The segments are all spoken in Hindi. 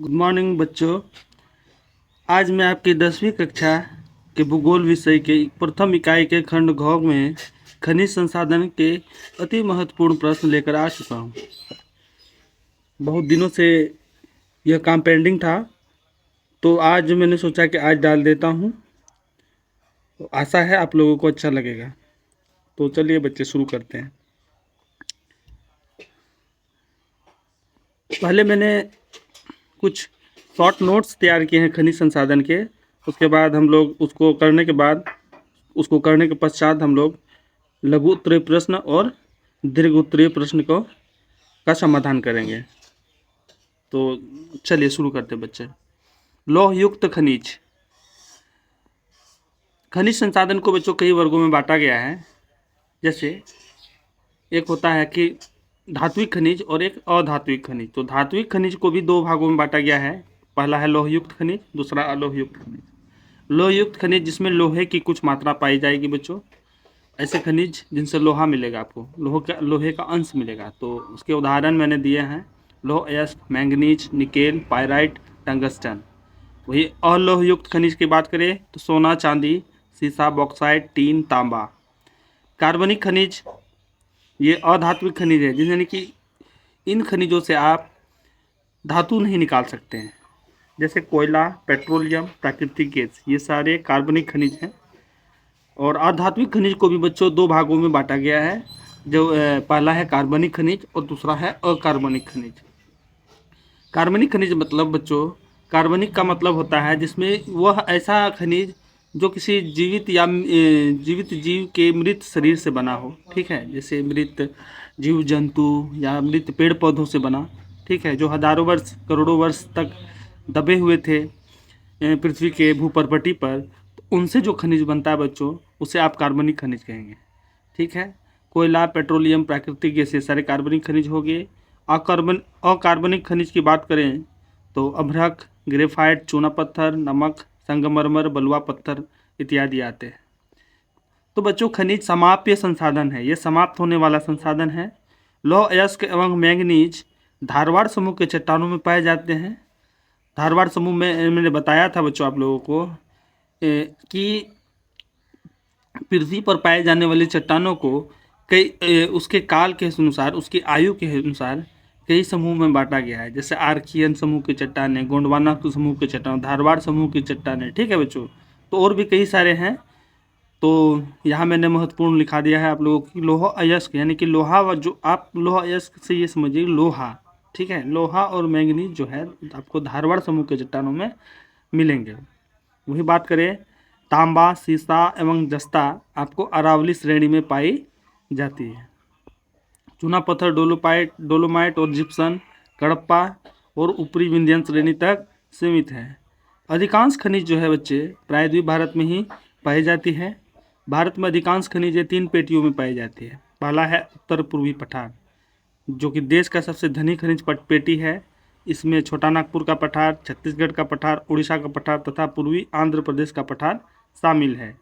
गुड मॉर्निंग बच्चों। आज मैं आपकी 10वीं कक्षा के भूगोल विषय के प्रथम इकाई के खंड घ में खनिज संसाधन के अति महत्वपूर्ण प्रश्न लेकर आ चुका हूँ। बहुत दिनों से यह काम पेंडिंग था, तो आज मैंने सोचा कि आज डाल देता हूँ। तो आशा है आप लोगों को अच्छा लगेगा। तो चलिए बच्चे शुरू करते हैं। पहले मैंने कुछ शॉर्ट नोट्स तैयार किए हैं खनिज संसाधन के। उसके बाद हम लोग उसको करने के पश्चात हम लोग लघु उत्तरीय प्रश्न और दीर्घ उत्तरीय प्रश्न का समाधान करेंगे। तो चलिए शुरू करते हैं बच्चे। लौह युक्त खनिज। खनिज संसाधन को बच्चों कई वर्गों में बांटा गया है। जैसे एक होता है कि धात्विक खनिज और एक अधात्विक खनिज। तो धात्विक खनिज को भी दो भागों में बांटा गया है। पहला है लौहयुक्त खनिज, दूसरा अलोहयुक्त खनिज। लौहयुक्त खनिज जिसमें लोहे की कुछ मात्रा पाई जाएगी बच्चों, ऐसे खनिज जिनसे लोहा मिलेगा, आपको लोहे का अंश मिलेगा। तो उसके उदाहरण मैंने दिए हैं लौह अयस्क, मैंगनीज, निकेल, पायराइट, टंगस्टन। वही अलोहयुक्त खनिज की बात करें तो सोना, चांदी, सीसा, बॉक्साइट, टीन, तांबा। कार्बनिक खनिज ये अधात्विक खनिज है, यानी कि इन खनिजों से आप धातु नहीं निकाल सकते हैं। जैसे कोयला, पेट्रोलियम, प्राकृतिक गैस, ये सारे कार्बनिक खनिज हैं। और अधात्विक खनिज को भी बच्चों दो भागों में बांटा गया है। जो पहला है कार्बनिक खनिज और दूसरा है अकार्बनिक खनिज। कार्बनिक खनिज मतलब बच्चों, कार्बनिक का मतलब होता है जिसमें वह ऐसा खनिज जो किसी जीवित जीव के मृत शरीर से बना हो। ठीक है, जैसे मृत जीव जंतु या मृत पेड़ पौधों से बना। ठीक है, जो हजारों वर्ष करोड़ों वर्ष तक दबे हुए थे पृथ्वी के भूपर्पटी पर, तो उनसे जो खनिज बनता है बच्चों, उसे आप कार्बनिक खनिज कहेंगे। ठीक है, कोयला, पेट्रोलियम, प्राकृतिक गैस, ये सारे कार्बनिक खनिज हो गए। अकार्बनिक खनिज की बात करें तो अभ्रक, ग्रेफाइट, चूना पत्थर, नमक, संगमरमर, बलुआ पत्थर इत्यादि आते हैं। तो बच्चों खनिज समाप्य संसाधन है, ये समाप्त होने वाला संसाधन है। लौह अयस्क एवं मैंगनीज धारवाड़ समूह के चट्टानों में पाए जाते हैं। धारवाड़ समूह में मैंने बताया था बच्चों आप लोगों को कि पृथ्वी पर पाए जाने वाली चट्टानों को उसके काल के अनुसार, उसकी आयु के अनुसार कई समूह में बांटा गया है। जैसे आर्कियन समूह की चट्टानें, गोंडवाना समूह की चट्टान, धारवाड़ समूह की चट्टानें। ठीक है बच्चों, तो और भी कई सारे हैं। तो यहाँ मैंने महत्वपूर्ण लिखा दिया है आप लोगों की लोहा अयस्क, यानी कि लोहा, जो आप लोहा अयस्क से ये समझिए लोहा। ठीक है, लोहा और मैंगनीज जो है आपको धारवाड़ समूह के चट्टानों में मिलेंगे। वही बात करें तांबा, सीसा एवं जस्ता आपको अरावली श्रेणी में पाई जाती है। चूना पत्थर, डोलोमाइट और जिप्सन कडप्पा और ऊपरी विंध्यन श्रेणी तक सीमित है। अधिकांश खनिज जो है बच्चे प्रायद्वीप भारत में ही पाई जाती है। भारत में अधिकांश खनिज 3 पेटियों में पाई जाती है। पहला है उत्तर पूर्वी पठार, जो कि देश का सबसे धनी खनिज पेटी है। इसमें छोटा नागपुर का पठार, छत्तीसगढ़ का पठार, उड़ीसा का पठार तथा पूर्वी आंध्र प्रदेश का पठार शामिल है।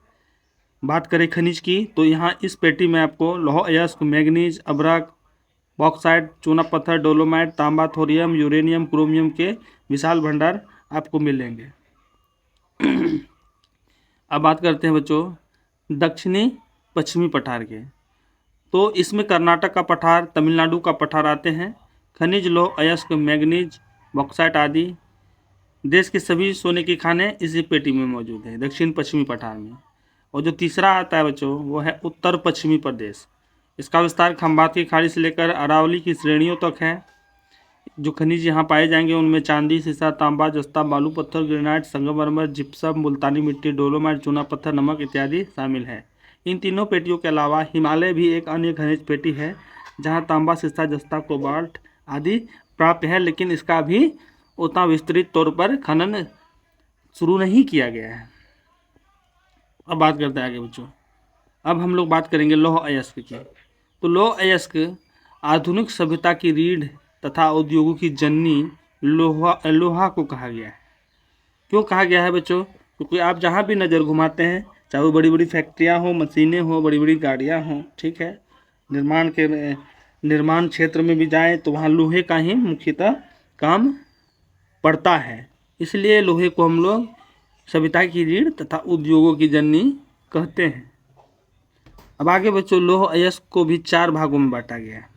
बात करें खनिज की तो यहाँ इस पेटी में आपको लौह अयस्क, मैंगनीज, अभ्रक, बॉक्साइट, चूना पत्थर, डोलोमाइट, तांबा, थोरियम, यूरेनियम, क्रोमियम के विशाल भंडार आपको मिलेंगे। अब बात करते हैं बच्चों दक्षिणी पश्चिमी पठार के। तो इसमें कर्नाटक का पठार, तमिलनाडु का पठार आते हैं। खनिज लौह अयस्क, मैंगनीज, बॉक्साइट आदि देश के सभी सोने की खानें इसी पेटी में मौजूद है, दक्षिण पश्चिमी पठार में। और जो तीसरा आता है बच्चों वो है उत्तर पश्चिमी प्रदेश। इसका विस्तार खंबात की खाड़ी से लेकर अरावली की श्रेणियों तक है। जो खनिज यहाँ पाए जाएंगे उनमें चांदी, सीसा, तांबा, जस्ता, बालू पत्थर, ग्रेनाइट, संगमरमर, जिप्सम, मुल्तानी मिट्टी, डोलोमाइट, चूना पत्थर, नमक इत्यादि शामिल है। इन तीनों पेटियों के अलावा हिमालय भी एक अन्य खनिज पेटी है जहाँ तांबा, सीसा, जस्ता, कोबाल्ट आदि प्राप्त है, लेकिन इसका अभी उतना विस्तृत तौर पर खनन शुरू नहीं किया गया है। अब बात करते हैं आगे बच्चों। अब हम लोग बात करेंगे लौह अयस्क की। तो लौह अयस्क आधुनिक सभ्यता की रीढ़ तथा उद्योगों की जननी लोहा को कहा गया है। क्यों कहा गया है बच्चों? क्योंकि आप जहाँ भी नज़र घुमाते हैं, चाहे वो बड़ी बड़ी फैक्ट्रियाँ हो, मशीनें हो, बड़ी बड़ी गाड़ियाँ हों, ठीक है, निर्माण क्षेत्र में भी जाएं तो वहाँ लोहे का ही मुख्यतः काम पड़ता है, इसलिए लोहे को हम लोग सभ्यता की रीढ़ तथा उद्योगों की जननी कहते हैं। अब आगे बच्चों, लौह अयस्क को भी 4 भागों में बांटा गया है।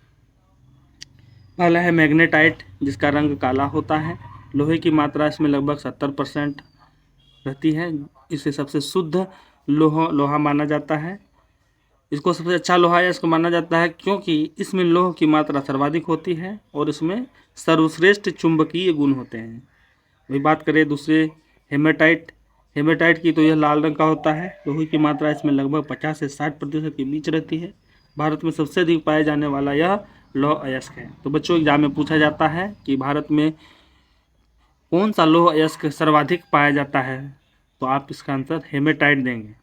पहला है मैग्नेटाइट, जिसका रंग काला होता है। लोहे की मात्रा इसमें लगभग 70% रहती है। इसे सबसे शुद्ध लोहा माना जाता है। इसको सबसे अच्छा लोहा अयस्क माना जाता है क्योंकि इसमें लौह की मात्रा सर्वाधिक होती है और इसमें सर्वश्रेष्ठ चुंबकीय गुण होते हैं। वही बात करें दूसरे हेमेटाइट की, तो यह लाल रंग का होता है। लोहे की मात्रा इसमें लगभग 50 से 60% के बीच रहती है। भारत में सबसे अधिक पाए जाने वाला यह लौह अयस्क है। तो बच्चों एग्जाम में पूछा जाता है कि भारत में कौन सा लौह अयस्क सर्वाधिक पाया जाता है, तो आप इसका आंसर हेमेटाइट देंगे।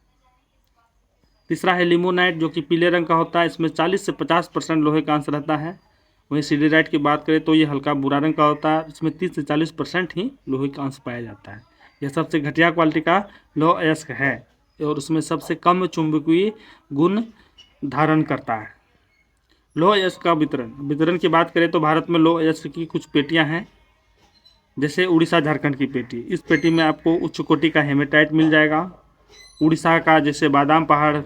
तीसरा है लिमोनाइट, जो कि पीले रंग का होता है। इसमें 40 से 50% लोहे का अंश रहता है। वहीं सिडराइट की बात करें तो ये हल्का भूरा रंग का होता है। इसमें 30 से 40% ही लोहे का अंश पाया जाता है। यह सबसे घटिया क्वालिटी का लौह अयस्क है और उसमें सबसे कम चुंबकीय गुण धारण करता है। लौह अयस्क का वितरण की बात करें तो भारत में लौह अयस्क की कुछ पेटियां हैं, जैसे उड़ीसा झारखंड की पेटी। इस पेटी में आपको उच्च कोटि का हेमेटाइट मिल जाएगा। उड़ीसा का जैसे बादाम पहाड़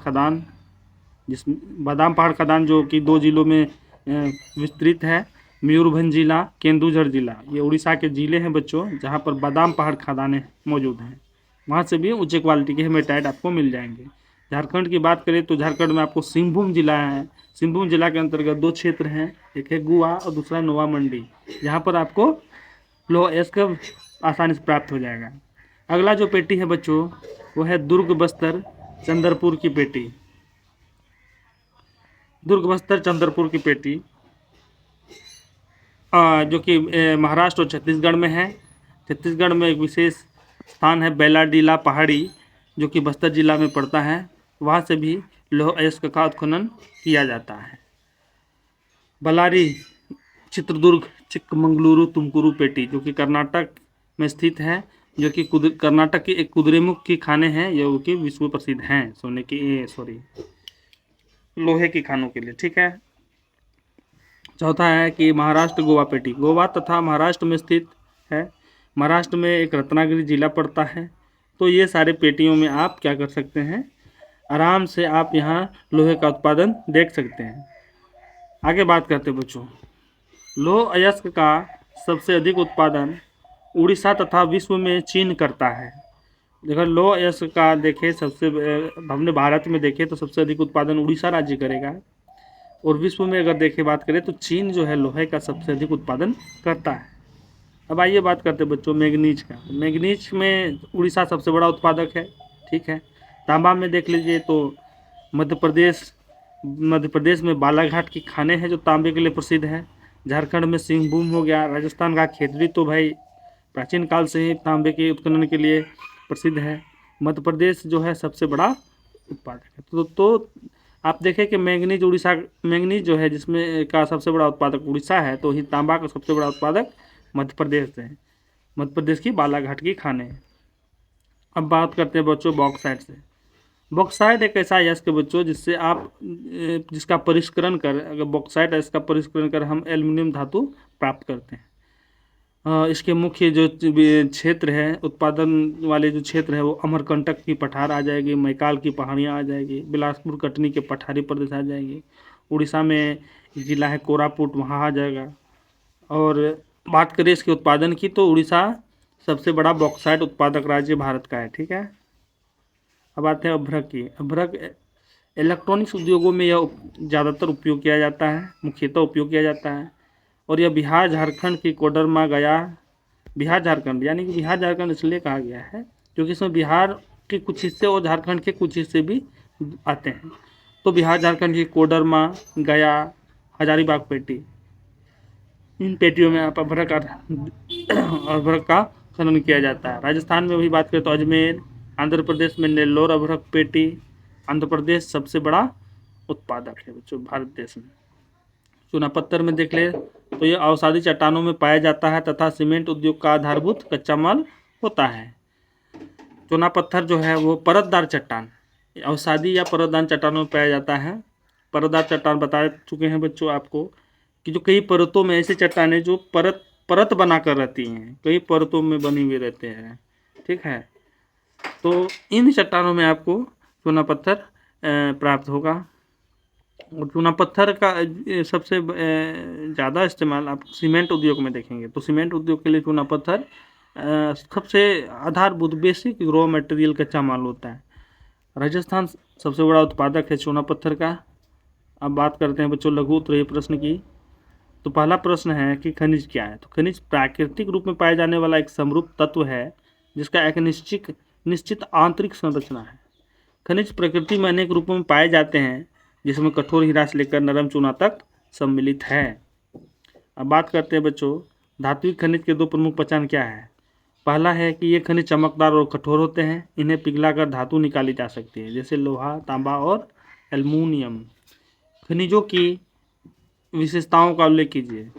खदान जो कि 2 जिलों में विस्तृत है, मयूरभंज जिला, केंदुझर जिला, ये उड़ीसा के जिले हैं बच्चों, जहाँ पर बादाम पहाड़ खदानें मौजूद हैं। वहाँ से भी ऊंचे क्वालिटी के हेमेटाइट आपको मिल जाएंगे। झारखंड की बात करें तो झारखंड में आपको सिंहभूम जिला है। सिंहभूम जिला के अंतर्गत 2 क्षेत्र हैं, एक है गुआ और दूसरा नोवा मंडी, जहाँ पर आपको लौह अयस्क आसानी से प्राप्त हो जाएगा। अगला जो पेटी है बच्चों वो है दुर्ग बस्तर चंद्रपुर की पेटी। दुर्ग बस्तर चंद्रपुर की पेटी जो कि महाराष्ट्र और छत्तीसगढ़ में है। छत्तीसगढ़ में एक विशेष स्थान है बेलाडीला पहाड़ी, जो कि बस्तर जिला में पड़ता है। वहाँ से भी लौह अयस्क का उत्खनन किया जाता है। बल्लारी, चित्रदुर्ग, चिक्कमंगलुरु, तुमकुरू पेटी, जो कि कर्नाटक में स्थित है, जो कि कर्नाटक की एक कुद्रेमुख की खाने हैं, जो कि विश्व प्रसिद्ध हैं लोहे की खानों के लिए। ठीक है। चौथा है कि महाराष्ट्र गोवा पेटी। गोवा तथा महाराष्ट्र में स्थित है। महाराष्ट्र में एक रत्नागिरी जिला पड़ता है। तो ये सारे पेटियों में आप क्या कर सकते हैं, आराम से आप यहाँ लोहे का उत्पादन देख सकते हैं। आगे बात करते हैं बच्चों, लौह अयस्क का सबसे अधिक उत्पादन उड़ीसा तथा विश्व में चीन करता है। अगर लौह अयस्क का देखें हमने भारत में देखें तो सबसे अधिक उत्पादन उड़ीसा राज्य करेगा, और विश्व में अगर देखें बात करें तो चीन जो है लोहे का सबसे अधिक उत्पादन करता है। अब आइए बात करते हैं बच्चों मैंगनीज का। मैंगनीज में उड़ीसा सबसे बड़ा उत्पादक है। ठीक है। तांबा में देख लीजिए तो मध्य प्रदेश में बालाघाट की खाने हैं जो तांबे के लिए प्रसिद्ध है। झारखंड में सिंहभूम हो गया। राजस्थान का खेतड़ी तो भाई प्राचीन काल से ही तांबे के उत्खनन के लिए प्रसिद्ध है। मध्य प्रदेश जो है सबसे बड़ा उत्पादक है। तो आप देखें कि मैंगनीज जो है जिसमें का सबसे बड़ा उत्पादक उड़ीसा है, तो ही तांबा का सबसे बड़ा उत्पादक मध्य प्रदेश है। मध्य प्रदेश की बालाघाट की खाने। अब बात करते हैं बच्चों बॉक्साइट से। बॉक्साइट एक ऐसा अयस्क बच्चों जिसका परिष्करण कर, अगर बॉक्साइट अयस्क का परिष्करण कर हम एल्युमिनियम धातु प्राप्त करते हैं। इसके मुख्य जो क्षेत्र है, उत्पादन वाले जो क्षेत्र है, वो अमरकंटक की पठार आ जाएगी, मैकाल की पहाड़ियाँ आ जाएगी, बिलासपुर कटनी के पठारी प्रदेश आ जाएगी। उड़ीसा में जिला है कोरापुट, वहाँ आ जाएगा। और बात करें इसके उत्पादन की तो उड़ीसा सबसे बड़ा बॉक्साइट उत्पादक राज्य भारत का है। ठीक है। अब आते हैं अभ्रक की। अभ्रक इलेक्ट्रॉनिक्स उद्योगों में यह ज़्यादातर उपयोग किया जाता है, मुख्यतः उपयोग किया जाता है। और यह बिहार झारखंड की कोडरमा गया, बिहार झारखंड इसलिए कहा गया है क्योंकि इसमें बिहार के कुछ हिस्से और झारखंड के कुछ हिस्से भी आते हैं। तो बिहार झारखंड की कोडरमा, गया, हजारीबाग पेटी, इन पेटियों में आप अभ्रक का खनन किया जाता है। राजस्थान में भी बात करें तो अजमेर, आंध्र प्रदेश में नेल्लोर अभ्रक पेटी। आंध्र प्रदेश सबसे बड़ा उत्पादक है बच्चों भारत देश में। चूनापत्थर में देख ले तो ये अवसादी चट्टानों में पाया जाता है तथा सीमेंट उद्योग का आधारभूत कच्चा माल होता है। चूनापत्थर जो है वो परतदार चट्टान, अवसादी या परतदार चट्टानों में पाया जाता है। परतदार चट्टान बता चुके हैं बच्चों आपको कि जो कई परतों में ऐसे चट्टानें जो परत परत बनाकर रहती हैं, कई परतों में बनी हुई रहते हैं। ठीक है, तो इन चट्टानों में आपको चूना पत्थर प्राप्त होगा। और चूना पत्थर का सबसे ज़्यादा इस्तेमाल आप सीमेंट उद्योग में देखेंगे। तो सीमेंट उद्योग के लिए चूना पत्थर सबसे आधारभूत बेसिक रॉ मटेरियल कच्चा माल होता है। राजस्थान सबसे बड़ा उत्पादक है चूना पत्थर का। अब बात करते हैं बच्चों लघु उत्तरीय प्रश्न की। तो पहला प्रश्न है कि खनिज क्या है। तो खनिज प्राकृतिक रूप में पाए जाने वाला एक समरूप तत्व है जिसका एक निश्चित आंतरिक संरचना है। खनिज प्रकृति में अनेक रूपों में पाए जाते हैं जिसमें कठोर हीरा से लेकर नरम चूना तक सम्मिलित है। अब बात करते हैं बच्चों धात्विक खनिज के दो प्रमुख पहचान क्या है। पहला है कि ये खनिज चमकदार और कठोर होते हैं, इन्हें पिघलाकर धातु निकाली जा सकती है जैसे लोहा, तांबा और एल्युमिनियम। खनिजों की विशेषताओं का उल्लेख कीजिए।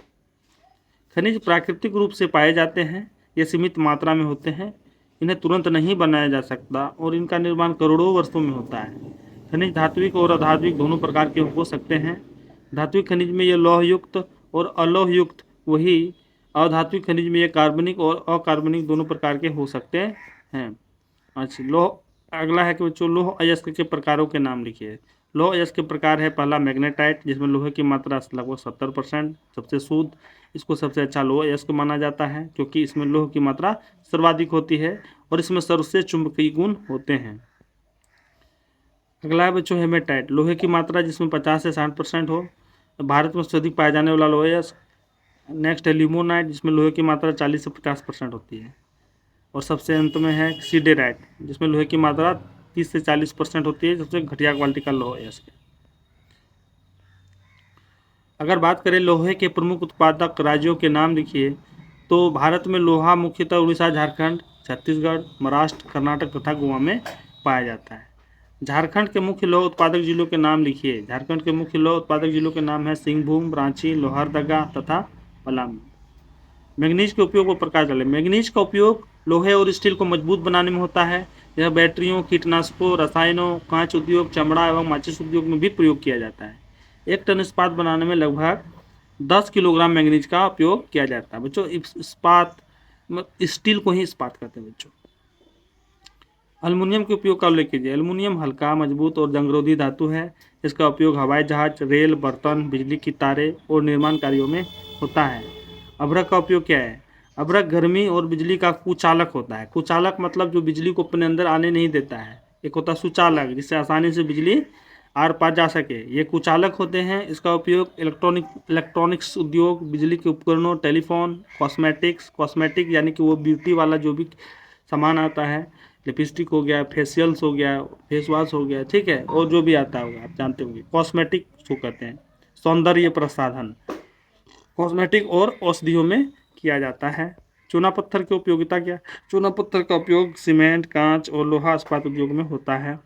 खनिज प्राकृतिक रूप से पाए जाते हैं, ये सीमित मात्रा में होते हैं, इन्हें तुरंत नहीं बनाया जा सकता और इनका निर्माण करोड़ों वर्षों में होता है। खनिज धात्विक और अधात्विक दोनों प्रकार के हो सकते हैं। धात्विक खनिज में ये लौहयुक्त और अलोहयुक्त, वही अधात्विक खनिज में ये कार्बनिक और अकार्बनिक दोनों प्रकार के हो सकते हैं। अच्छा, लोह अगला है कि बच्चों लोह अयस्क के प्रकारों के नाम लिखिए। लोह अयस्क के प्रकार है पहला मैग्नेटाइट, जिसमें लोहे की मात्रा लगभग 70%, सबसे शुद्ध, इसको सबसे अच्छा लोह अयस्क माना जाता है क्योंकि इसमें लोह की मात्रा सर्वाधिक होती है और इसमें सर्वश्रेष्ठ चुंबकीय गुण होते हैं। अगला है बच्चों हेमेटाइट, लोहे की मात्रा जिसमें 50 से 60% हो, भारत में सबसे अधिक पाए जाने वाला लोह अयस्क। नेक्स्ट है लिमोनाइट, जिसमें लोहे की मात्रा 40 से 50% होती है। और सबसे अंत में है सीडेराइट, जिसमें लोहे की मात्रा 30 से 40% होती है, सबसे घटिया क्वालिटी का लोहा है इसके। अगर बात करें लोहे के प्रमुख उत्पादक राज्यों के नाम लिखिए। तो भारत में लोहा मुख्यतः उड़ीसा, झारखंड, छत्तीसगढ़, महाराष्ट्र, कर्नाटक तथा गोवा में पाया जाता है। झारखंड के मुख्य लोह उत्पादक जिलों के नाम लिखिए। झारखंड के मुख्य लोह उत्पादक जिलों के नाम है सिंहभूम, रांची, लोहरदगा तथा पलामू। मैग्नीज के उपयोग पर प्रकाश डालें। मैग्नीज का उपयोग लोहे और स्टील को मजबूत बनाने में होता है। यह बैटरियों, कीटनाशकों, रसायनों, कांच उद्योग, चमड़ा एवं माचिस उद्योग में भी प्रयोग किया जाता है। 1 टन इस्पात बनाने में लगभग 10 किलोग्राम मैग्नीज का उपयोग किया जाता है। बच्चों इस्पात स्टील को ही इस्पात कहते हैं बच्चों। एल्युमिनियम के उपयोग का उल्लेख कीजिए। एल्युमिनियम हल्का, मजबूत और जंगरोधी धातु है। इसका उपयोग हवाई जहाज, रेल, बर्तन, बिजली की तारें और निर्माण कार्यों में होता है। अभ्रक का उपयोग क्या है। अभ्रक गर्मी और बिजली का कुचालक होता है। कुचालक मतलब जो बिजली को अपने अंदर आने नहीं देता है। एक होता है सुचालक, जिससे आसानी से बिजली आर पार जा सके, ये कुचालक होते हैं। इसका उपयोग इलेक्ट्रॉनिक्स उद्योग, बिजली के उपकरणों, टेलीफोन, कॉस्मेटिक यानी कि वो ब्यूटी वाला जो भी सामान आता है, लिपस्टिक हो गया, फेशियल्स हो गया, फेस वॉश हो गया, ठीक है, और जो भी आता होगा आप जानते होंगे, कॉस्मेटिक को कहते हैं, सौंदर्य प्रसाधन, कॉस्मेटिक और औषधियों में किया जाता है। चूना पत्थर की उपयोगिता क्या। चूना पत्थर का उपयोग सीमेंट, कांच और लोहा इस्पात उद्योग में होता है।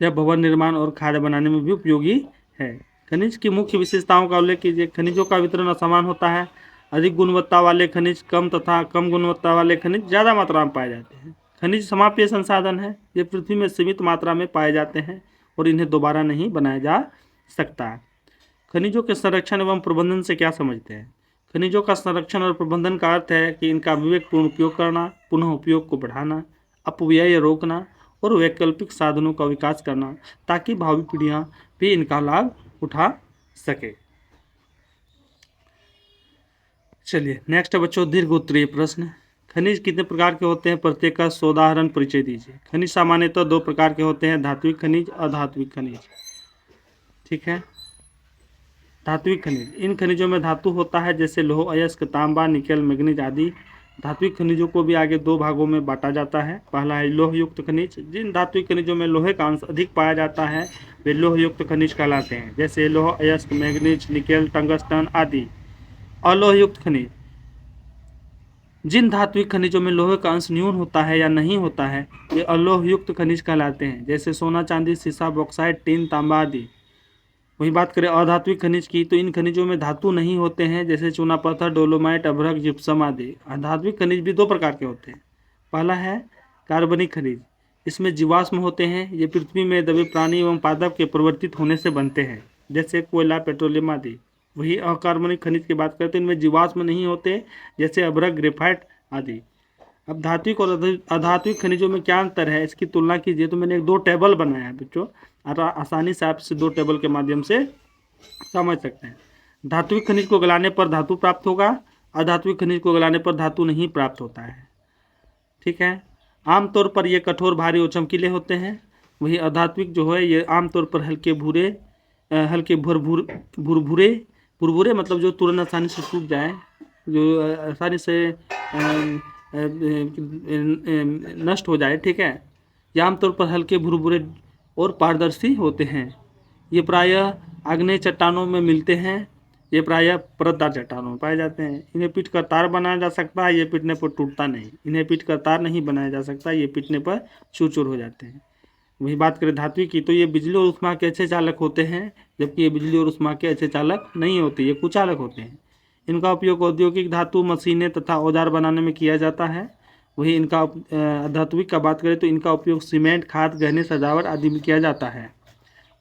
यह भवन निर्माण और खाद्य बनाने में भी उपयोगी है। खनिज की मुख्य विशेषताओं का उल्लेख कीजिए। खनिजों का वितरण असमान होता है। अधिक गुणवत्ता वाले खनिज कम तथा कम गुणवत्ता वाले खनिज ज़्यादा मात्रा में पाए जाते हैं। खनिज समाप्य संसाधन है, ये पृथ्वी में सीमित मात्रा में पाए जाते हैं और इन्हें दोबारा नहीं बनाया जा सकता। खनिजों के संरक्षण एवं प्रबंधन से क्या समझते हैं। खनिजों का संरक्षण और प्रबंधन का अर्थ है कि इनका विवेकपूर्ण उपयोग करना, पुनः उपयोग को बढ़ाना, अपव्यय रोकना और वैकल्पिक साधनों का विकास करना ताकि भावी पीढ़ियां भी इनका लाभ उठा सके। चलिए नेक्स्ट है बच्चों दीर्घ उत्तरीय प्रश्न। खनिज कितने प्रकार के होते हैं, प्रत्येक का सोदाहरण परिचय दीजिए। खनिज सामान्यतः 2 प्रकार के होते हैं, धात्विक खनिज, अधात्विक खनिज। ठीक है, धात्विक खनिज, इन खनिजों में धातु होता है जैसे लोह अयस्क, तांबा, निकेल, मैग्नीज आदि। धात्विक खनिजों को भी आगे 2 भागों में बांटा जाता है। पहला है लोहयुक्त खनिज। जिन धात्विक खनिजों में लोहे का अंश अधिक पाया जाता है वे लोहयुक्त खनिज कहलाते हैं, जैसे लोह अयस्क, मैग्नीज, निकेल, टंगस्टन आदि। अलोहयुक्त खनिज, जिन धात्विक खनिजों में लोहे का अंश न्यून होता है या नहीं होता है ये अलोहयुक्त खनिज कहलाते हैं, जैसे सोना, चांदी, सीसा, बॉक्साइट, टीन, तांबा आदि। वही बात करें अधात्विक खनिज की, तो इन खनिजों में धातु नहीं होते हैं, जैसे चूना पत्थर, डोलोमाइट, अभ्रक, जिप्सम आदि। अधात्विक खनिज भी 2 प्रकार के होते हैं। पहला है कार्बनिक खनिज, इसमें जीवाश्म होते हैं, ये पृथ्वी में दबे प्राणी एवं पादप के परिवर्तित होने से बनते हैं, जैसे कोयला, पेट्रोलियम आदि। वही अकार्बनिक खनिज की बात करते हैं, इनमें जीवाश्म नहीं होते, जैसे अभ्रक, ग्रेफाइट आदि। अब धात्विक और अधात्विक खनिजों में क्या अंतर है, इसकी तुलना कीजिए। तो मैंने 2 टेबल बनाया है बच्चों, आसानी से आप इसे 2 टेबल के माध्यम से समझ सकते हैं। धात्विक खनिज को गलाने पर धातु प्राप्त होगा, अधात्विक खनिज को गलाने पर धातु नहीं प्राप्त होता है। ठीक है। आमतौर पर ये कठोर, भारी और चमकीले होते हैं। वही अधात्विक जो है ये आमतौर पर हल्के भूरे, हल्के भुरभुरे, भुरभुरे मतलब जो तुरंत आसानी से टूट जाए, जो आसानी से नष्ट हो जाए। ठीक है। ये आमतौर पर हल्के भुरभुरे और पारदर्शी होते हैं। ये प्रायः आग्नेय चट्टानों में मिलते हैं। ये प्रायः परतदार चट्टानों में पाए जाते हैं। इन्हें पीट कर तार बनाया जा सकता है, ये पीटने पर टूटता नहीं। इन्हें पीट कर तार नहीं बनाया जा सकता, ये पीटने पर चूर चूर हो जाते हैं। वही बात करें धात्विक की, तो ये बिजली और ऊष्मा के अच्छे चालक होते हैं, जबकि ये बिजली और ऊष्मा के अच्छे चालक नहीं होते, ये कुचालक होते हैं। इनका उपयोग औद्योगिक धातु, मशीनें तथा औजार बनाने में किया जाता है। वही इनका धात्विक का बात करें तो इनका उपयोग सीमेंट, खाद, गहने, सजावट आदि में किया जाता है।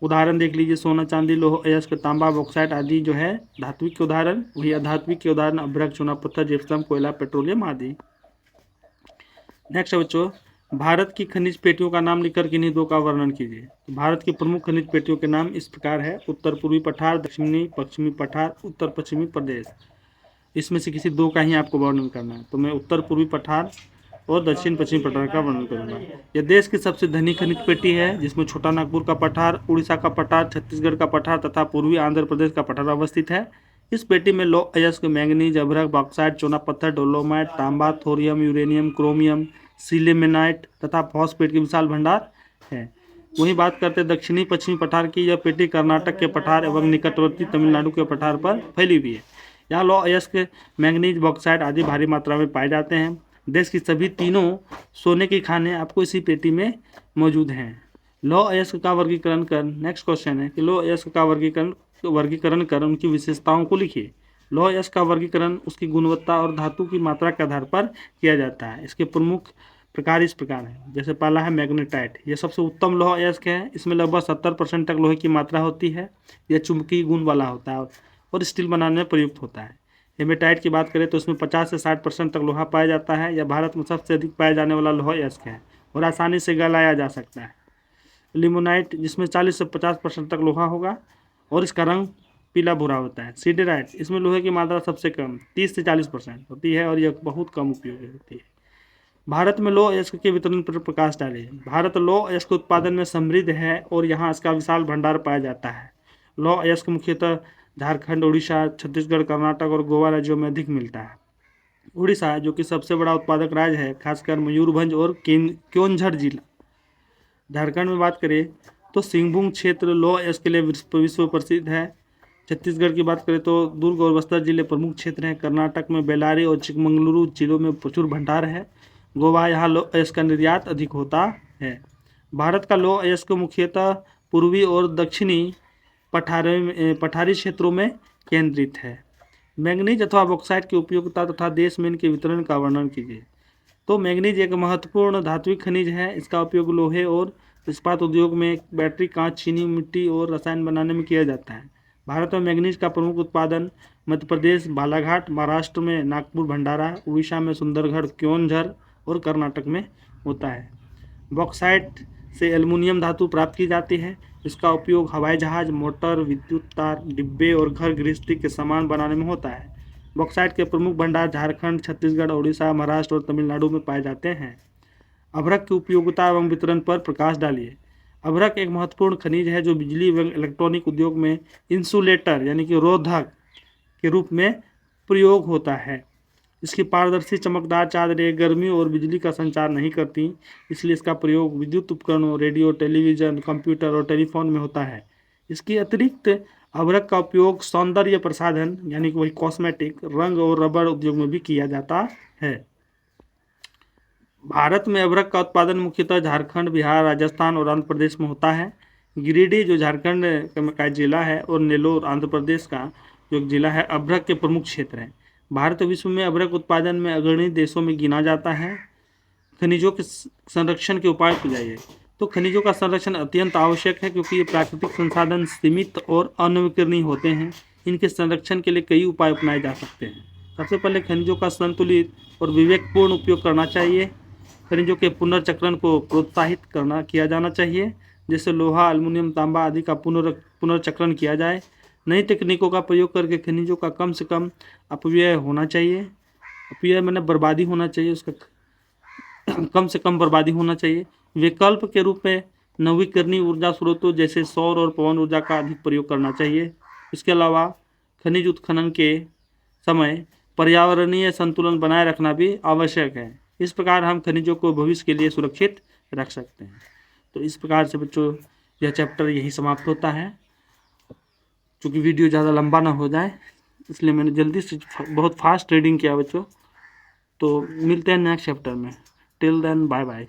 उदाहरण देख लीजिए, सोना, चांदी, लोह अयस्क, तांबा, बॉक्साइट आदि जो है धात्विक के उदाहरण। वही अधात्विक के उदाहरण अभ्रक, चूना पत्थर, जिप्सम, कोयला, पेट्रोलियम आदि। नेक्स्ट है बच्चों, भारत की खनिज पेटियों का नाम लिखकर किन्हीं 2 का वर्णन कीजिए। तो भारत की प्रमुख खनिज पेटियों के नाम इस प्रकार है: उत्तर पूर्वी पठार, दक्षिणी पश्चिमी पठार, उत्तर पश्चिमी प्रदेश। इसमें से किसी 2 का ही आपको वर्णन करना है। तो मैं उत्तर पूर्वी पठार और दक्षिण पश्चिमी पठार का वर्णन करूंगा। यह देश की सबसे धनी खनिज पेटी है, जिसमें छोटा नागपुर का पठार, उड़ीसा का पठार, छत्तीसगढ़ का पठार तथा पूर्वी आंध्र प्रदेश का पठार अवस्थित है। इस पेटी में लौह अयस्क, मैंगनीज, अभ्रक, बॉक्साइट, चूना पत्थर, डोलोमाइट, तांबा, थोरियम, यूरेनियम, क्रोमियम, सिलेमेनाइट तथा फॉस्फेट के विशाल भंडार है। वहीं बात करते हैं दक्षिणी पश्चिमी पठार की। यह पेटी कर्नाटक के पठार एवं निकटवर्ती तमिलनाडु के पठार पर फैली हुई है। यहाँ लौह अयस्क, मैंगनीज, बॉक्साइट आदि भारी मात्रा में पाए जाते हैं। देश की सभी तीनों सोने की खानें आपको इसी पेटी में मौजूद हैं। लौह अयस्क का वर्गीकरण कर, नेक्स्ट क्वेश्चन है कि लौह अयस्क का वर्गीकरण कर उनकी विशेषताओं को लिखिए। लौह अयस्क का वर्गीकरण उसकी गुणवत्ता और धातु की मात्रा के आधार पर किया जाता है। इसके प्रमुख प्रकार इस प्रकार हैं। जैसे पहला है मैग्नेटाइट, यह सबसे उत्तम लौह अयस्क है। इसमें लगभग 70% तक लोहे की मात्रा होती है। यह चुंबकीय गुण वाला होता है और स्टील बनाने में प्रयुक्त होता है। हेमेटाइट की बात करें तो इसमें 50 से 60% तक लोहा पाया जाता है। यह भारत में सबसे अधिक पाया जाने वाला लौह अयस्क है और आसानी से गलाया जा सकता है। लिमोनाइट, जिसमें 40 से 50% तक लोहा होगा और इसका रंग पीला भूरा होता है। सीडेराइट, इसमें लोहे की मात्रा सबसे कम 30 से 40% होती है और यह बहुत कम उपयोगी होती है। भारत में लौह अयस्क के वितरण पर प्रकाश डालिए। भारत लौह अयस्क उत्पादन में समृद्ध है और यहाँ इसका विशाल भंडार पाया जाता है। लौह अयस्क मुख्यतः झारखंड, उड़ीसा, छत्तीसगढ़, कर्नाटक और गोवा राज्यों में अधिक मिलता है। उड़ीसा, जो कि सबसे बड़ा उत्पादक राज्य है, खासकर मयूरभंज और क्योंझर जिला। झारखंड में बात करें तो सिंहभूम क्षेत्र लौह अयस्क के लिए विश्व प्रसिद्ध है। छत्तीसगढ़ की बात करें तो दुर्ग और बस्तर जिले प्रमुख क्षेत्र हैं। कर्नाटक में बेल्लारी और चिकमंगलुरु जिलों में प्रचुर भंडार है। गोवा, यहाँ लौह अयस्क का निर्यात अधिक होता है। भारत का लौह अयस्क मुख्यतः पूर्वी और दक्षिणी पठारी क्षेत्रों में केंद्रित है। मैंगनीज अथवा बॉक्साइट की उपयोगिता तथा देश में इनके वितरण का वर्णन कीजिए। तो मैंगनीज एक महत्वपूर्ण धात्विक खनिज है। इसका उपयोग लोहे और इस्पात उद्योग में, बैटरी, कांच, चीनी, मिट्टी और रसायन बनाने में किया जाता है। भारत में मैंगनीज का प्रमुख उत्पादन मध्य प्रदेश बालाघाट, महाराष्ट्र में नागपुर, भंडारा, उड़ीसा में सुंदरगढ़, क्योंझर और कर्नाटक में होता है। बॉक्साइट से एल्युमिनियम धातु प्राप्त की जाती है। इसका उपयोग हवाई जहाज, मोटर, विद्युत तार, डिब्बे और घर गृहस्थी के सामान बनाने में होता है। बॉक्साइट के प्रमुख भंडार झारखंड, छत्तीसगढ़, उड़ीसा, महाराष्ट्र और तमिलनाडु में पाए जाते हैं। अभ्रक की उपयोगिता एवं वितरण पर प्रकाश डालिए। अभ्रक एक महत्वपूर्ण खनिज है जो बिजली एवं इलेक्ट्रॉनिक उद्योग में इंसुलेटर यानी कि रोधक के रूप में प्रयोग होता है। इसकी पारदर्शी चमकदार चादरें गर्मी और बिजली का संचार नहीं करती, इसलिए इसका प्रयोग विद्युत उपकरणों, रेडियो, टेलीविज़न, कंप्यूटर और टेलीफोन में होता है। इसके अतिरिक्त अभ्रक का उपयोग सौंदर्य प्रसाधन यानी कि वही कॉस्मेटिक, रंग और रबर उद्योग में भी किया जाता है। भारत में अभ्रक का उत्पादन मुख्यतः झारखंड, बिहार, राजस्थान और आंध्र प्रदेश में होता है। गिरिडीह, जो झारखंड का जिला है, और नेल्लोर, आंध्र प्रदेश का जो जिला है, अभ्रक के प्रमुख क्षेत्र हैं। भारत विश्व में अभ्रक उत्पादन में अग्रणी देशों में गिना जाता है। खनिजों के संरक्षण के उपाय सुझाइए। तो खनिजों का संरक्षण अत्यंत आवश्यक है, क्योंकि ये प्राकृतिक संसाधन सीमित और अनवीकरणीय होते हैं। इनके संरक्षण के लिए कई उपाय अपनाए जा सकते हैं। सबसे पहले खनिजों का संतुलित और विवेकपूर्ण उपयोग करना चाहिए। खनिजों के पुनर्चक्रण को प्रोत्साहित किया जाना चाहिए, जैसे लोहा, एल्युमिनियम, तांबा आदि का पुनर्चक्रण किया जाए। नई तकनीकों का प्रयोग करके खनिजों का कम से कम अपव्यय होना चाहिए। अपव्यय मैंने बर्बादी होना चाहिए, उसका कम से कम बर्बादी होना चाहिए। विकल्प के रूप में नवीकरणीय ऊर्जा स्रोतों जैसे सौर और पवन ऊर्जा का अधिक प्रयोग करना चाहिए। इसके अलावा खनिज उत्खनन के समय पर्यावरणीय संतुलन बनाए रखना भी आवश्यक है। इस प्रकार हम खनिजों को भविष्य के लिए सुरक्षित रख सकते हैं। तो इस प्रकार से बच्चों यह चैप्टर यही समाप्त होता है। चूँकि वीडियो ज़्यादा लंबा ना हो जाए इसलिए मैंने जल्दी से बहुत फास्ट रीडिंग किया बच्चों। तो मिलते हैं नेक्स्ट चैप्टर में। Till then bye bye.